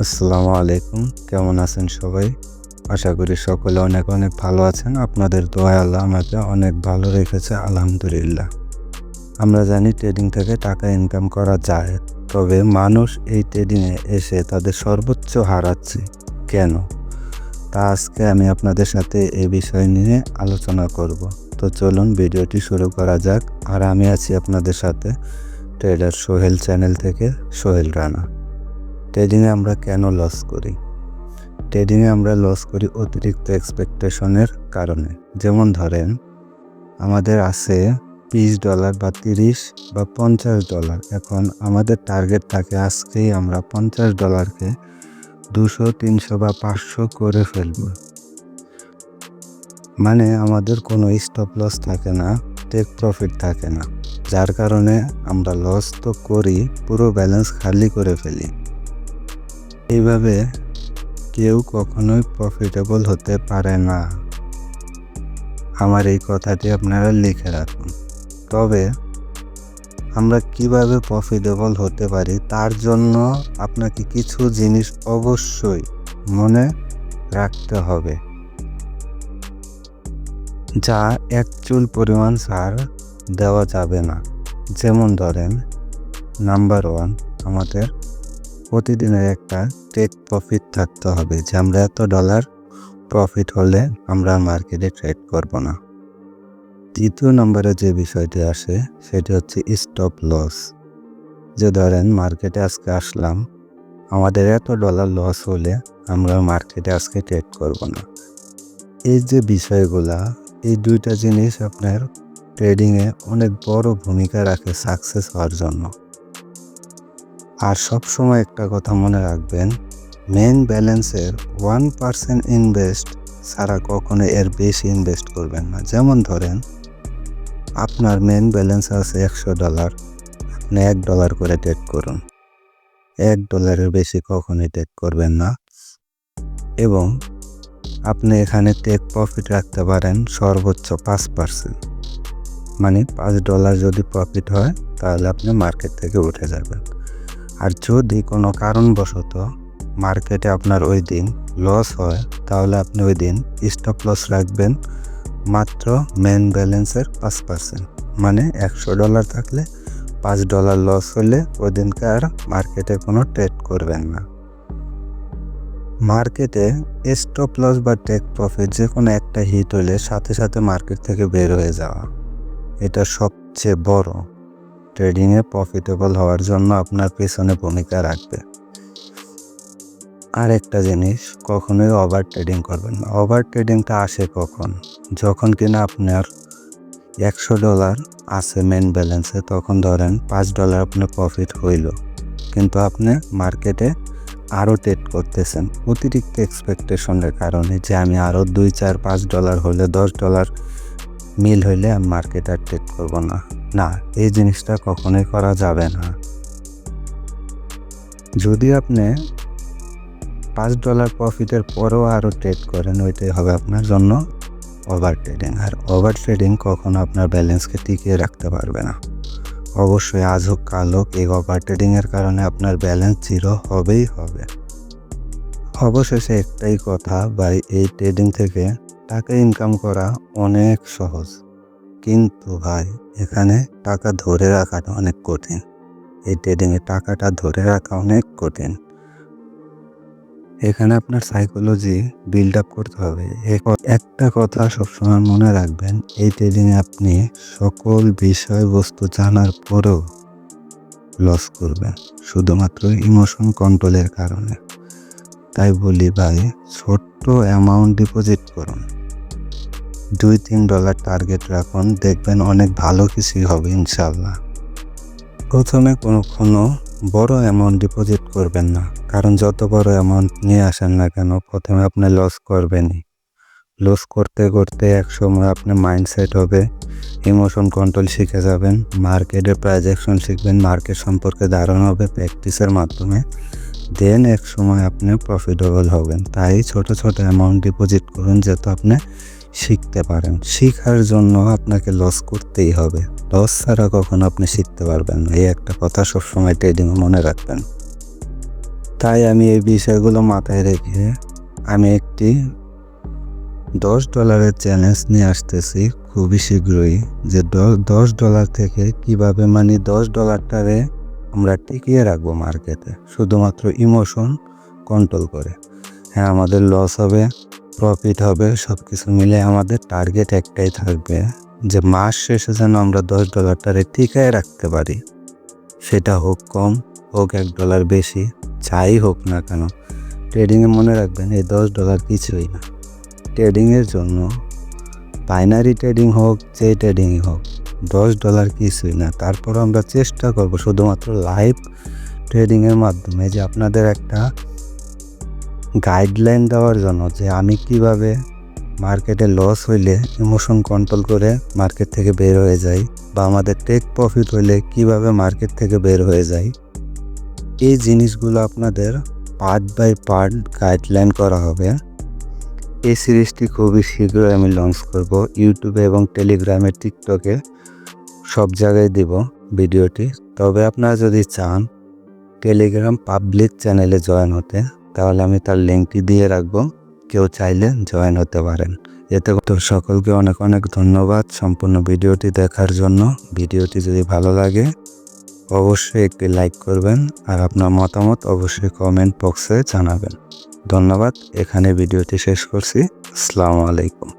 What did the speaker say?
আসসালামু আলাইকুম। কেমন আছেন সবাই? আশা করি সকলে অনেক অনেক ভালো আছেন। আপনাদের দোয়ায় আল্লাহ আমাকে অনেক ভালো রেখেছে, আলহামদুলিল্লাহ। আমরা জানি ট্রেডিং থেকে টাকা ইনকাম করা যায়, তবে মানুষ এই ট্রেডিংয়ে এসে তাদের সর্বোচ্চ হারাচ্ছে কেন? তা আজকে আমি আপনাদের সাথে এই বিষয় নিয়ে আলোচনা করব। তো চলুন ভিডিওটি শুরু করা যাক। আর আমি আছি আপনাদের সাথে ট্রেডার সোহেল চ্যানেল থেকে, সোহেল রানা। ট্রেডিংয়ে আমরা কেন লস করি? ট্রেডিংয়ে আমরা লস করি অতিরিক্ত এক্সপেকটেশনের কারণে। যেমন ধরেন, আমাদের আছে $20 বা $30 বা $50। এখন আমাদের টার্গেট থাকে আজকেই আমরা $50কে 200, 300 বা 500 করে ফেলব। মানে আমাদের কোনো স্টপ লস থাকে না, টেক প্রফিট থাকে না, যার কারণে আমরা লস তো করি, পুরো ব্যালেন্স খালি করে ফেলি। এইভাবে কেউ কখনোই প্রফিটেবল হতে পারে না। আমার এই কথাটি আপনারা লিখে রাখুন। তবে আমরা কিভাবে প্রফিটেবল হতে পারি, তার জন্য আপনাকে কিছু জিনিস অবশ্যই মনে রাখতে হবে, যা এক চুল পরিমাণ ছাড় দেওয়া যাবে না। যেমন ধরেন, নাম্বার 1, আমাদের প্রতিদিনের একটা টেক প্রফিট থাকতে হবে, যে আমরা $1 প্রফিট হলে আমরা মার্কেটে ট্রেড করব না। দ্বিতীয় নম্বরে যে বিষয়টি আসে সেটি হচ্ছে স্টপ লস। যে ধরেন মার্কেটে আজকে আসলাম, আমাদের $1 লস হলে আমরা মার্কেটে আজকে ট্রেড করব না। এই যে বিষয়গুলা, এই দুইটা জিনিস আপনার ট্রেডিংয়ে অনেক বড় ভূমিকা রাখে সাকসেস হওয়ার জন্য। আর সবসময় একটা কথা মনে রাখবেন, মেন ব্যালেন্সের 1% ইনভেস্ট ছাড়া কখনো এর বেশি ইনভেস্ট করবেন না। যেমন ধরেন, আপনার মেন ব্যালেন্স আছে $100, আপনি $1 করে ট্রেড করুন। $1 বেশি কখনোই ট্রেড করবেন না। এবং আপনি এখানে টেক প্রফিট রাখতে পারেন সর্বোচ্চ 5%। মানে $5 যদি প্রফিট হয়, তাহলে আপনি মার্কেট থেকে উঠে যাবেন। আর যদি কোনো কারণবশত মার্কেটে আপনার ওই দিন লস হয়, তাহলে আপনি ওই দিন স্টপ লস রাখবেন মাত্র মেন ব্যালেন্সের 5%। মানে $100 থাকলে $5 লস হলে ওই দিনকে আর মার্কেটে কোনো ট্রেড করবেন না। মার্কেটে স্টপ লস বা টেক প্রফিট যে কোনো একটা হিট হলে সাথে সাথে মার্কেট থেকে বের হয়ে যাওয়া, এটা সবচেয়ে বড় ট্রেডিংয়ে প্রফিটেবল হওয়ার জন্য আপনার পেছনে ভূমিকা রাখবে। আর একটা জিনিস, কখনোই ওভার ট্রেডিং করবেন না। ওভার ট্রেডিংটা আসে কখন? যখন কিনা আপনার $100 আছে মেন ব্যালেন্সে, তখন ধরেন $5 আপনার প্রফিট হইল, কিন্তু আপনি মার্কেটে আরও ট্রেড করতেছেন অতিরিক্ত এক্সপেকটেশনের কারণে, যে আমি আরও $2, $4, $5 হলে $10 মিল হইলে আমি মার্কেট আর ট্রেড করবো না। না, এই জিনিসটা কখনোই করা যাবে না। যদি আপনি $5 প্রফিটের পরেও আরও ট্রেড করেন, ওইটাই হবে আপনার জন্য ওভার ট্রেডিং। আর ওভার ট্রেডিং কখনো আপনার ব্যালেন্সকে টিকিয়ে রাখতে পারবে না। অবশ্যই আজ হোক কাল হোক, এই ওভার ট্রেডিংয়ের কারণে আপনার ব্যালেন্স জিরো হবেই হবে। অবশেষে একটাই কথা ভাই, এই ট্রেডিং থেকে টাকা ইনকাম করা অনেক সহজ, কিন্তু ভাই এখানে টাকা ধরে রাখাটা অনেক কঠিন। এই ট্রেডিংয়ে টাকাটা ধরে রাখা অনেক কঠিন। এখানে আপনার সাইকোলজি বিল্ড আপ করতে হবে। একটা কথা সবসময় মনে রাখবেন, এই ট্রেডিংয়ে আপনি সকল বিষয়বস্তু জানার পরেও লস করবেন শুধুমাত্র ইমোশন কন্ট্রোলের কারণে। তাই বলি ভাই, ছোট্ট অ্যামাউন্ট ডিপোজিট করুন, $2-3 টার্গেট রাখুন, দেখবেন অনেক ভালো কিছুই হবে ইনশাল্লাহ। প্রথমে কোনো বড় অ্যামাউন্ট ডিপোজিট করবেন না, কারণ যত বড় অ্যামাউন্ট নিয়ে আসেন না কেন, প্রথমে আপনি লস করবেনই। লস করতে করতে এক সময় আপনার মাইন্ডসেট হবে, ইমোশন কন্ট্রোল শিখে যাবেন, মার্কেটের প্রাইজেকশন শিখবেন, মার্কেট সম্পর্কে ধারণা হবে প্র্যাকটিসের মাধ্যমে। দেন এক সময় আপনি প্রফিটেবল হবেন। তাই ছোট ছোট অ্যামাউন্ট ডিপোজিট করুন, যাতে আপনি শিখতে পারেন। শেখার জন্য আপনাকে লস করতেই হবে, লস ছাড়া কখনো আপনি শিখতে পারবেন না। এই একটা কথা সবসময় ট্রেডিংয়ে মনে রাখবেন। তাই আমি এই বিষয়গুলো মাথায় রেখে আমি একটি $10 চ্যালেঞ্জ নিয়ে আসতেছি খুবই শীঘ্রই, যে $10 থেকে কিভাবে মানে $10টারে আমরা টিকিয়ে রাখবো মার্কেটে শুধুমাত্র ইমোশন কন্ট্রোল করে। হ্যাঁ, আমাদের লস হবে, প্রফিট হবে, সব কিছু মিলে আমাদের টার্গেট একটাই থাকবে যে মাস শেষে যেন আমরা $10টারে টিকায় রাখতে পারি। সেটা হোক কম, হোক $1 বেশি, যাই হোক না কেন। ট্রেডিংয়ে মনে রাখবেন এই $10 কিছুই না। ট্রেডিংয়ের জন্য বাইনারি ট্রেডিং হোক, যে ট্রেডিংই হোক, $10 কিছুই না। তারপর আমরা চেষ্টা করব শুধুমাত্র লাইভ ট্রেডিংয়ের মাধ্যমে যে আপনাদের একটা গাইডলাইন দেওয়ার জন্য যে আমি কিভাবে মার্কেটে লস হইলে ইমোশন কন্ট্রোল করে মার্কেট থেকে বের হয়ে যাই, বা আমাদের টেক প্রফিট হইলে কিভাবে মার্কেট থেকে বের হয়ে যাই। এই জিনিসগুলো আপনাদের পার্ট বাই পার্ট গাইডলাইন করা হবে। এই সিরিজটি খুবই শীঘ্রই আমি লঞ্চ করব ইউটিউবে এবং টেলিগ্রামে, টিকটকে, সব জায়গায় দিব ভিডিওটি। তবে আপনারা যদি চান টেলিগ্রাম পাবলিক চ্যানেলে জয়েন হতে, তাহলে আমি তার লিঙ্কটি দিয়ে রাখবো, কেউ চাইলে জয়েন হতে পারেন। এতে তো সকলকে অনেক অনেক ধন্যবাদ সম্পূর্ণ ভিডিওটি দেখার জন্য। ভিডিওটি যদি ভালো লাগে অবশ্যই একটি লাইক করবেন, আর আপনার মতামত অবশ্যই কমেন্ট বক্সে জানাবেন। ধন্যবাদ। এখানে ভিডিওটি শেষ করছি। আসসালামু আলাইকুম।